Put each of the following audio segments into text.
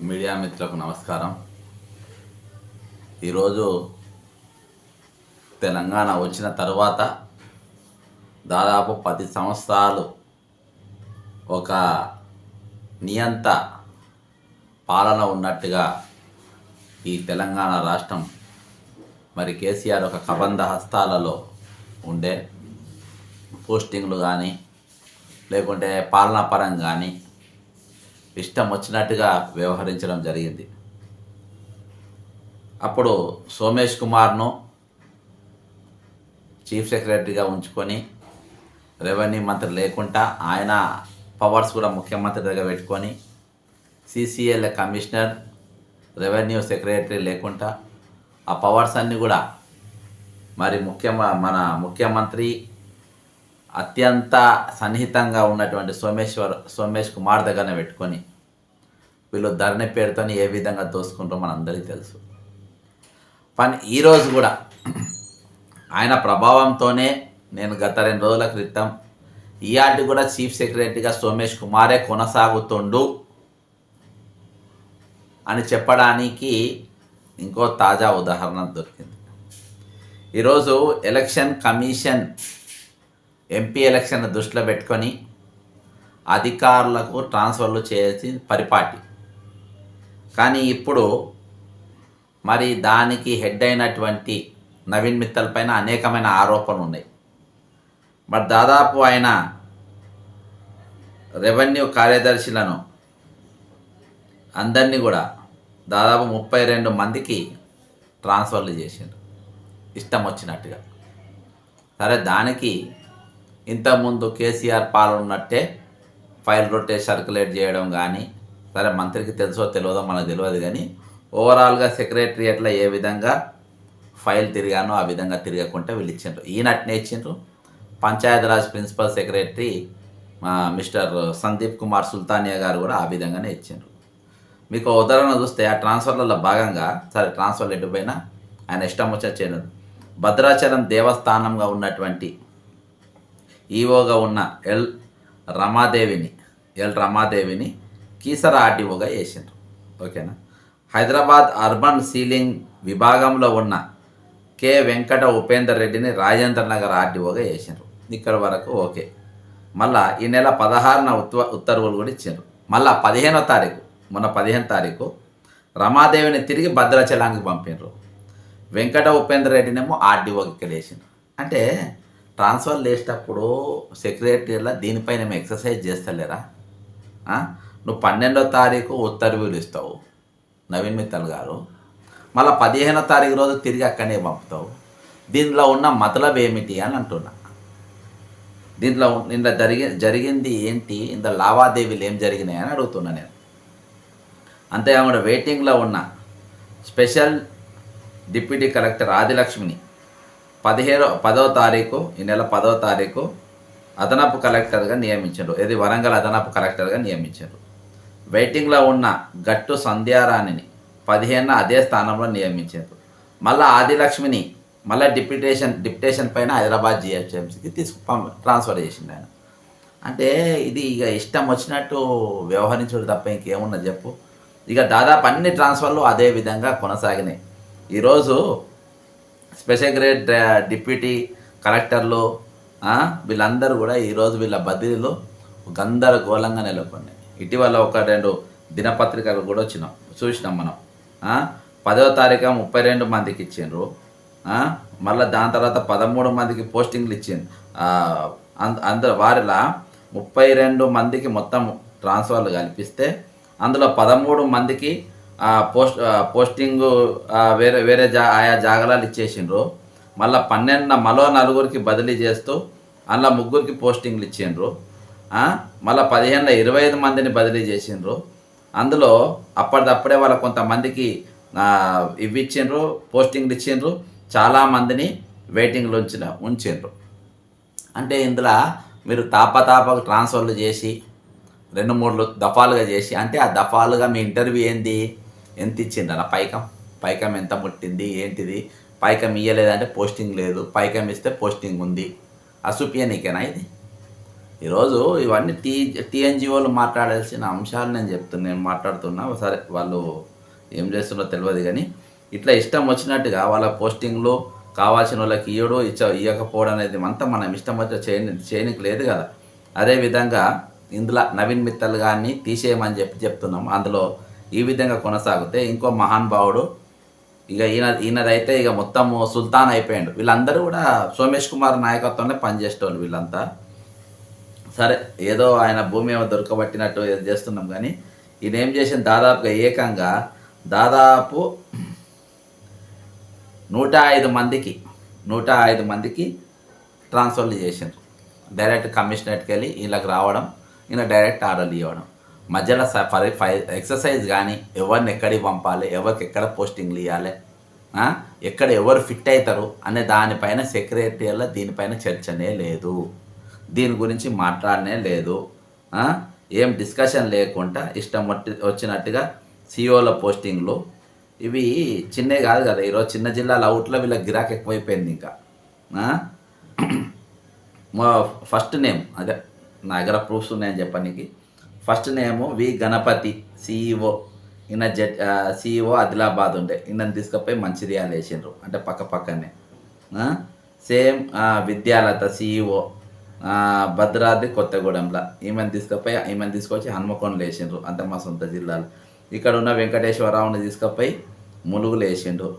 Media మిత్రులకు నమస్కారం. ఈరోజు తెలంగాణ వచ్చిన తర్వాత దాదాపు 10 సంవత్సరాలు ఒక నియంత పాలన ఉన్నట్టుగా ఈ తెలంగాణ రాష్ట్రం మరి కేసీఆర్ ఒక కబంధ హస్తాలలో ఉండే పోస్టింగ్లు కానీ లేకుంటే పాలనాపరంగా కానీ ఇష్టం వచ్చినట్టుగా వ్యవహరించడం జరిగింది. అప్పుడు సోమేష్ కుమార్ను చీఫ్ సెక్రటరీగా ఉంచుకొని రెవెన్యూ మంత్రి లేకుండా ఆయన పవర్స్ కూడా ముఖ్యమంత్రి దగ్గర పెట్టుకొని సిసిఎల్ కమిషనర్ రెవెన్యూ సెక్రటరీ లేకుండా ఆ పవర్స్ అన్నీ కూడా మరి మన ముఖ్యమంత్రి అత్యంత సన్నిహితంగా ఉన్నటువంటి సోమేష్ కుమార్ దగ్గరనే పెట్టుకొని వీళ్ళు ధరణి పేరుతో ఏ విధంగా దోసుకుంటారో మనందరికీ తెలుసు. కానీ ఈరోజు కూడా ఆయన ప్రభావంతోనే నేను గత 2 రోజుల క్రితం ఈఆర్టీ కూడా చీఫ్ సెక్రటరీగా సోమేష్ కుమారే కొనసాగుతుండు అని చెప్పడానికి ఇంకో తాజా ఉదాహరణ దొరికింది. ఈరోజు ఎలక్షన్ కమిషన్ ఎంపీ ఎలక్షన్ దృష్టిలో పెట్టుకొని అధికారులకు ట్రాన్స్ఫర్లు చేసి పరిపాటి. కానీ ఇప్పుడు మరి దానికి హెడ్ అయినటువంటి నవీన్ మిత్తల్ పైన అనేకమైన ఆరోపణలు ఉన్నాయి. మరి దాదాపు ఆయన రెవెన్యూ కార్యదర్శులను అందరినీ కూడా దాదాపు 32 మందికి ట్రాన్స్ఫర్లు చేసిండు ఇష్టం వచ్చినట్టుగా. సరే, దానికి ఇంతకుముందు కేసీఆర్ పాలన ఉన్నట్టే ఫైల్ రొటేట్ సర్క్యులేట్ చేయడం కానీ, సరే మంత్రికి తెలుసో తెలియదో మనకు తెలియదు, కానీ ఓవరాల్గా సెక్రటరియట్లో ఏ విధంగా ఫైల్ తిరిగానో ఆ విధంగా తిరగకుంటే వీళ్ళు ఇచ్చిండ్రు. ఈయనట్నే ఇచ్చిండ్రు. Panchayati Raj principal secretary mister Sandeep Kumar Sultania గారు కూడా ఆ విధంగానే ఇచ్చిండ్రు. మీకు ఉదాహరణ చూస్తే ఆ ట్రాన్స్ఫర్లలో భాగంగా, సరే ట్రాన్స్ఫర్లు ఎటుపోయినా ఆయన ఇష్టం వచ్చి చేయలేదు. భద్రాచలం దేవస్థానంగా ఉన్నటువంటి ఈఓగా ఉన్న ఎల్ రమాదేవిని కీసర ఆర్డీఓగా వేసిండ్రు. ఓకేనా. హైదరాబాద్ అర్బన్ సీలింగ్ విభాగంలో ఉన్న కె వెంకట ఉపేందర్ రెడ్డిని రాజేంద్ర నగర్ ఆర్డీఓగా వేసిండ్రు. ఇక్కడ వరకు ఓకే. మళ్ళా ఈ నెల 16న ఉత్తర్వులు కూడా ఇచ్చిండ్రు. మళ్ళా 15వ తారీఖు, మొన్న 15వ తారీఖు రమాదేవిని తిరిగి భద్రాచలానికి పంపిండ్రు. వెంకట ఉపేందర్ రెడ్డినేమో ఆర్డీఓకి ఇక్కడ వేసిండ్రు. అంటే ట్రాన్స్ఫర్ చేసేటప్పుడు సెక్రటరీలో దీనిపైన మేము ఎక్సర్సైజ్ చేస్తలేరా? నువ్వు 12వ తారీఖు ఉత్తర్వులు ఇస్తావు నవీన్ మిత్తల్ గారు, మళ్ళీ 15వ తారీఖు రోజు తిరిగి అక్కడనే పంపుతావు. దీనిలో ఉన్న మతలబ్ ఏమిటి అని అంటున్నా. దీంట్లో జరిగింది ఏంటి, ఇంత లావాదేవీలు ఏం జరిగినాయి అని అడుగుతున్నా నేను. అంతేకాకుండా వెయిటింగ్లో ఉన్న స్పెషల్ డిప్యూటీ కలెక్టర్ ఆదిలక్ష్మిని 10వ తారీఖు, ఈ నెల 10వ తారీఖు అదనపు కలెక్టర్గా నియమించారు. ఇది వరంగల్ అదనపు కలెక్టర్గా నియమించారు. వెయిటింగ్లో ఉన్న గట్టు సంధ్యారాణిని 15న అదే స్థానంలో నియమించారు. మళ్ళీ ఆదిలక్ష్మిని మళ్ళీ డిప్యుటేషన్ పైన హైదరాబాద్ జిహెచ్ఎంసీకి ట్రాన్స్ఫర్ చేసిండు ఆయన. అంటే ఇది ఇక ఇష్టం వచ్చినట్టు వ్యవహరించడం తప్ప ఇంకేమున్నది చెప్పు. ఇక దాదాపు అన్ని ట్రాన్స్ఫర్లు అదే విధంగా కొనసాగినాయి. ఈరోజు స్పెషల్ గ్రేడ్ డిప్యూటీ కలెక్టర్లు వీళ్ళందరూ కూడా ఈరోజు వీళ్ళ బదిలీలు గందరగోళంగా నెలకొన్నాయి. ఇటీవల 1-2 దినపత్రికలు కూడా చూసినాం మనం. 10వ తారీఖు 32 మందికి ఇచ్చిండ్రు. మళ్ళీ దాని తర్వాత 13 మందికి పోస్టింగ్లు ఇచ్చిండ్రు. అందరూ వారిలా 32 మందికి మొత్తం ట్రాన్స్ఫర్లు కల్పిస్తే అందులో 13 మందికి పోస్టింగు వేరే ఆయా జాగాలు ఇచ్చేసిండ్రు. మళ్ళీ 12న మరో 4గురికి బదిలీ చేస్తూ అందులో 3గురికి పోస్టింగ్లు ఇచ్చిండ్రు. మళ్ళీ 15న 25 మందిని బదిలీ చేసిండ్రు. అందులో అప్పటిదప్పుడే వాళ్ళ కొంతమందికి ఇవి ఇచ్చిండ్రు, పోస్టింగ్లు ఇచ్చిండ్రు, చాలామందిని వెయిటింగ్లో ఉంచిండ్రు. అంటే ఇందులో మీరు తాపకు ట్రాన్స్ఫర్లు చేసి 2-3 దఫాలుగా చేసి, అంటే ఆ దఫాలుగా మీ ఇంటర్వ్యూ ఏంది, ఎంత ఇచ్చిండ్రు, పైకం ఎంత ముట్టింది ఏంటిది, పైకం ఇయ్యలేదంటే పోస్టింగ్ లేదు, పైకం ఇస్తే పోస్టింగ్ ఉంది, అసూపియా నీకేనా ఇది? ఈరోజు ఇవన్నీ టీఎన్జిఓలు మాట్లాడాల్సిన అంశాలు నేను మాట్లాడుతున్నా. సరే వాళ్ళు ఏం చేస్తున్నారో తెలియదు కానీ ఇట్లా ఇష్టం వచ్చినట్టుగా వాళ్ళ పోస్టింగ్లు కావాల్సిన వాళ్ళకి ఇవ్వకపోవడం అనేది అంతా మనం ఇష్టం వచ్చి చేయనికి లేదు కదా. అదేవిధంగా ఇందులో నవీన్ మిత్తల్ గారిని తీసేయమని చెప్తున్నాం. అందులో ఈ విధంగా కొనసాగితే ఇంకో మహానుభావుడు ఇక ఈయనదైతే ఇక మొత్తం సుల్తాన్ అయిపోయాడు. వీళ్ళందరూ కూడా సోమేష్ కుమార్ నాయకత్వంలో పనిచేసేవాళ్ళు వీళ్ళంతా. సరే ఏదో ఆయన భూమి ఏమో దొరకబట్టినట్టు చేస్తున్నాం కానీ ఈయన ఏం చేసింది దాదాపుగా ఏకంగా దాదాపు 105 మందికి ట్రాన్స్ఫర్లు చేసిండ్రు. డైరెక్ట్ కమిషనరేట్కి వెళ్ళి వీళ్ళకి రావడం, ఈయన డైరెక్ట్ ఆర్డర్లు ఇవ్వడం. మధ్యలో ఎక్సర్సైజ్ కానీ ఎవరిని ఎక్కడికి పంపాలి, ఎవరికి ఎక్కడ పోస్టింగ్లు ఇవ్వాలి, ఎక్కడ ఎవరు ఫిట్ అవుతారు అనే దానిపైన సెక్రటరీలో దీనిపైన చర్చనే లేదు. దీని గురించి మాట్లాడనే లేదు. ఏం డిస్కషన్ లేకుండా ఇష్టం వచ్చినట్టుగా సిఓల పోస్టింగ్లు ఇవి చిన్నే కాదు కదా. ఈరోజు చిన్న జిల్లాల అవుట్లో వీళ్ళకి గిరాక్ ఎక్కువైపోయింది. ఇంకా ఫస్ట్ నేమ్ అదే నా దగ్గర ప్రూఫ్స్ ఉన్నాయని చెప్పడానికి. ఫస్ట్ నేము వి గణపతి సిఇఓ. ఈయన సిఇఓ ఆదిలాబాద్ ఉండే, ఈయనని తీసుకుపోయి మంచిర్యాల వేసిండ్రు, అంటే పక్కనే. సేమ్ విద్యాలత సిఇఓ భద్రాద్రి కొత్తగూడెంలో, ఈమెను తీసుకొచ్చి హన్మకొండలో వేసిండ్రు, అంటే మా సొంత జిల్లాలో. ఇక్కడ ఉన్న వెంకటేశ్వరరావుని తీసుకుపోయి ములుగులు వేసిండ్రు.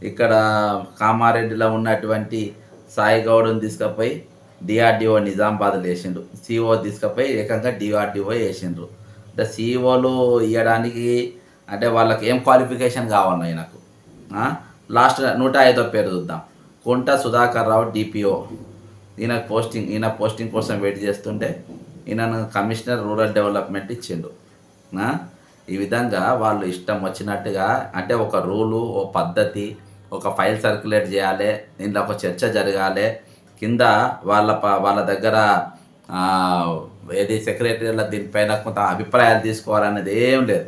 ఇక్కడ కామారెడ్డిలో ఉన్నటువంటి సాయి గౌడ్ని తీసుకుపోయి డిఆర్డిఓ నిజామాబాద్లో వేసిండ్రు. సిఓ తీసుకుపోయి ఏకంగా డిఆర్డిఓ వేసిండ్రు. అంటే సిఓలు ఇవ్వడానికి అంటే వాళ్ళకి ఏం క్వాలిఫికేషన్ కావాలి నాకు. లాస్ట్ 105వ పేరు చూద్దాం. కుంట సుధాకర్ రావు డిపిఓ. ఈయన పోస్టింగ్ కోసం వెయిట్ చేస్తుంటే ఈయనను కమిషనర్ రూరల్ డెవలప్మెంట్ ఇచ్చిండు. ఈ విధంగా వాళ్ళు ఇష్టం వచ్చినట్టుగా, అంటే ఒక రూలు, ఓ పద్ధతి, ఒక ఫైల్ సర్క్యులేట్ చేయాలి, దీంట్లో ఒక చర్చ జరగాలి, కింద వాళ్ళ దగ్గర ఏది సెక్రటరీల దీనిపైన కొంత అభిప్రాయాలు తీసుకోవాలనేది ఏం లేదు.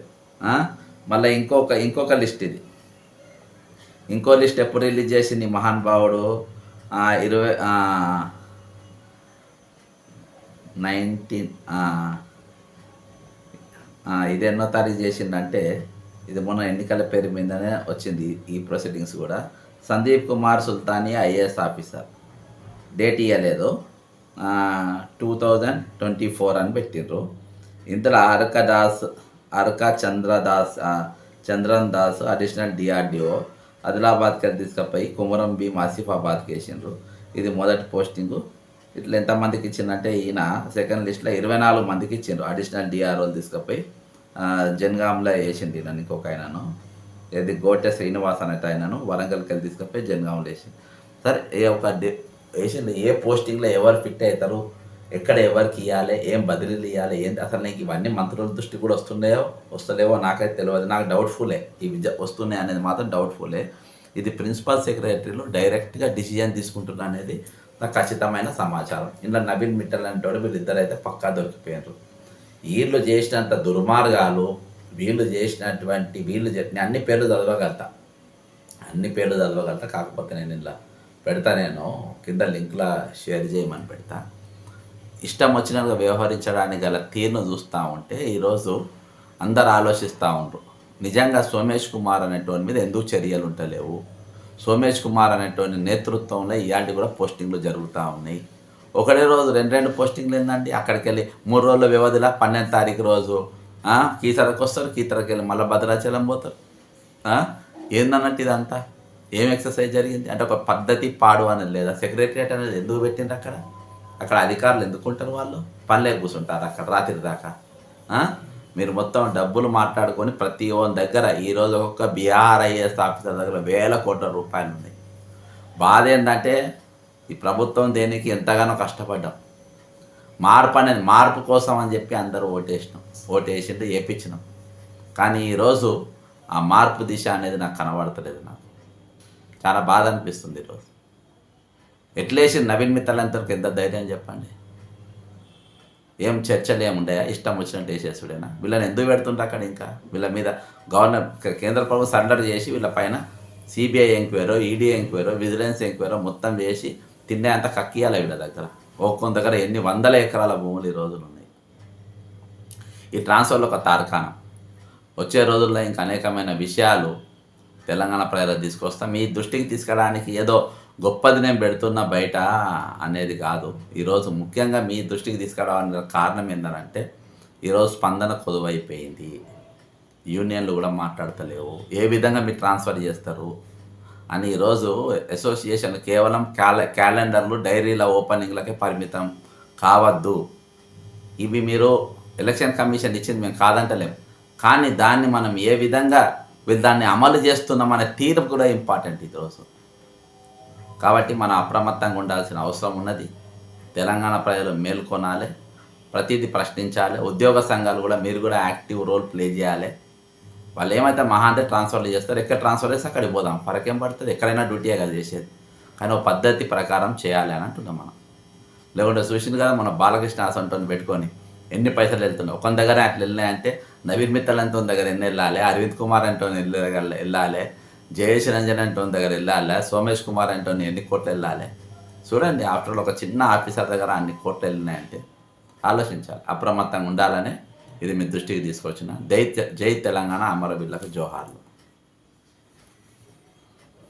మళ్ళీ ఇంకొక లిస్ట్ ఇది. ఇంకో లిస్ట్ ఎప్పుడు రిలీజ్ చేసింది మహానుభావుడు? 19 ఇది ఎన్నో తారీఖు చేసిందంటే ఇది మొన్న ఎన్నికల పేరు మీదనే వచ్చింది ఈ ప్రొసీడింగ్స్ కూడా. Sandeep Kumar Sultania IAS officer. Date ఇవ్వలేదు, 2024 అని పెట్టిండ్రు. ఇందులో చంద్రన్ దాస్ అడిషనల్ డిఆర్డిఓ ఆదిలాబాద్కి వెళ్ళి తీసుకుపోయి కుమరం భీమ్ ఆసిఫాబాద్కి వేసిండ్రు. ఇది మొదటి పోస్టింగు. ఇట్లా ఎంతమందికి ఇచ్చిందంటే ఈయన సెకండ్ లిస్ట్లో 24 మందికి ఇచ్చిండ్రు. అడిషనల్ డిఆర్ఓలు తీసుకుపోయి జనగాంలో వేసిండు. ఈయన ఇంకొక ఆయనను ఏది గోటె శ్రీనివాస్ అనేట ఆయనను వరంగల్కి వెళ్ళి తీసుకుపోయి జనగాంలో వేసిండు. సరే వేసిండు. ఏ పోస్టింగ్లో ఎవరు ఫిట్ అవుతారు, ఎక్కడ ఎవరికి ఇవ్వాలి, ఏం బదిలీలు ఇవ్వాలి, ఏంటి అసలు నీకు ఇవన్నీ మంత్రుల దృష్టి కూడా వస్తలేవో నాకైతే తెలియదు. నాకు డౌట్ఫుల్లే ఇవి వస్తున్నాయి అనేది మాత్రం డౌట్ఫుల్లే. ఇది ప్రిన్సిపల్ సెక్రటరీలు డైరెక్ట్గా డిసిజన్ తీసుకుంటున్నా అనేది నాకు ఖచ్చితమైన సమాచారం. ఇందులో నవీన్ మిట్టల్ అంటాడు, వీళ్ళిద్దరైతే పక్కా దొరికిపోయారు. వీళ్ళు చేసినంత దుర్మార్గాలు, వీళ్ళు అన్ని పేర్లు చదవగలుగుతా. కాకపోతే నేను ఇలా నేను కింద లింక్లో షేర్ చేయమని పెడతా. ఇష్టం వచ్చినట్టుగా వ్యవహరించడానికి గల తీరును చూస్తూ ఉంటే ఈరోజు అందరు ఆలోచిస్తూ ఉంటారు, నిజంగా సోమేష్ కుమార్ అనేటువంటి మీద ఎందుకు చర్యలు ఉంటలేవు? సోమేష్ కుమార్ అనేటువంటి నేతృత్వంలో ఇలాంటి కూడా పోస్టింగ్లు జరుగుతూ ఉన్నాయి. ఒకటే రోజు 2 పోస్టింగ్లు ఏంటంటే అక్కడికి వెళ్ళి 3 రోజుల వ్యవధిలో 12వ తారీఖు రోజు కీసరకు వస్తారు, కీసరకు వెళ్ళి మళ్ళీ భద్రాచలం పోతారు. ఏందన్నట్టు ఇదంతా ఏం ఎక్సర్సైజ్ జరిగింది అంటే ఒక పద్ధతి పాడు అనేది లేదా? సెక్రటరియట్ అనేది ఎందుకు పెట్టిండ్రు? అక్కడ అధికారులు ఎందుకుంటారు? వాళ్ళు పనిలేక కూర్చుంటారు అక్కడ రాత్రి దాకా. మీరు మొత్తం డబ్బులు మాట్లాడుకొని ప్రతి ఓన్ దగ్గర ఈరోజు ఒక్క బీఆర్ ఐఏఎస్ ఆఫీసర్ దగ్గర వేల కోట్ల రూపాయలు ఉన్నాయి. బాధ ఏంటంటే ఈ ప్రభుత్వం దేనికి ఎంతగానో కష్టపడ్డాం, మార్పు కోసం అని చెప్పి అందరూ ఓటేసిండు, వేయించినాం. కానీ ఈరోజు ఆ మార్పు దిశ అనేది నాకు కనబడతలేదు. నాకు చాలా బాధ అనిపిస్తుంది. ఈరోజు ఎట్లేసి నవీన్ మిత్తల్ అంతవరకు ఎంత ధైర్యం చెప్పండి? ఏం చర్చలు ఏముంటాయా? ఇష్టం వచ్చినట్టు వేసేసుడేనా? వీళ్ళని ఎందుకు పెడుతుంటే అక్కడ? ఇంకా వీళ్ళ మీద కేంద్ర ప్రభుత్వం సరెండర్ చేసి వీళ్ళ పైన సిబిఐ ఎంక్వైరో, ఈడీ ఎంక్వైరో, విజిలెన్స్ ఎంక్వైరో మొత్తం చేసి తిండే అంత కక్కియాలి వీళ్ళ దగ్గర. ఒక్కొక్క దగ్గర ఎన్ని వందల ఎకరాల భూములు ఈ రోజులు ఉన్నాయి. ఈ ట్రాన్స్ఫర్లో ఒక తార్కాణం. వచ్చే రోజుల్లో ఇంకా అనేకమైన విషయాలు తెలంగాణ ప్రజలకు తీసుకొస్తాం. మీ దృష్టికి తీసుకురావడానికి ఏదో గొప్పది నేను పెడుతున్నా బయట అనేది కాదు. ఈరోజు ముఖ్యంగా మీ దృష్టికి తీసుకురావడానికి కారణం ఏంటంటే ఈరోజు స్పందన కొదువైపోయింది. యూనియన్లు కూడా మాట్లాడతలేవు. ఏ విధంగా మీరు ట్రాన్స్ఫర్ చేస్తారు అని ఈరోజు అసోసియేషన్ కేవలం క్యాలెండర్లు డైరీల ఓపెనింగ్లకే పరిమితం కావద్దు. ఇవి మీరు ఎలక్షన్ కమిషన్ ఇచ్చింది మేము కాదంటలేము, కానీ దాన్ని మనం ఏ విధంగా వీళ్ళు దాన్ని అమలు చేస్తున్నాం అనే తీరు కూడా ఇంపార్టెంట్ ఈరోజు. కాబట్టి మనం అప్రమత్తంగా ఉండాల్సిన అవసరం ఉన్నది. తెలంగాణ ప్రజలు మేల్కొనాలి, ప్రతిదీ ప్రశ్నించాలి. ఉద్యోగ సంఘాలు కూడా మీరు కూడా యాక్టివ్ రోల్ ప్లే చేయాలి. వాళ్ళు ఏమైతే మహా అంటే ట్రాన్స్ఫర్లు చేస్తారు, ఎక్కడ ట్రాన్స్ఫర్ చేస్తే అక్కడికి పోదాం, ఫరకేం పడుతుంది, ఎక్కడైనా డ్యూటీయే కదా చేసేది. కానీ ఒక పద్ధతి ప్రకారం చేయాలి అని అంటున్నాం మనం. లేకుంటే చూసింది కదా మన బాలకృష్ణ అసంటోని పెట్టుకొని ఎన్ని పైసలు వెళ్తున్నాయి. ఒక దగ్గర అట్లా వెళ్ళినాయంటే నవీన్ మిత్తల్ అంటోని దగ్గర ఎన్ని వెళ్ళాలి, అరవింద్ కుమార్ అంటోని వెళ్ళాలి, జయేష్ రంజన్ అంటోని దగ్గర వెళ్ళాలి, సోమేష్ కుమార్ అంటోని ఎన్ని కోట్లు వెళ్ళాలి. చూడండి, ఆఫ్టర్ ఒక చిన్న ఆఫీసర్ దగ్గర అన్ని కోట్లు వెళ్ళినాయంటే ఆలోచించాలి. అప్రమత్తంగా ఉండాలనే ఇది మీ దృష్టికి తీసుకొచ్చిన. జై తెలంగాణ, అమరవీరులకు జోహార్లు.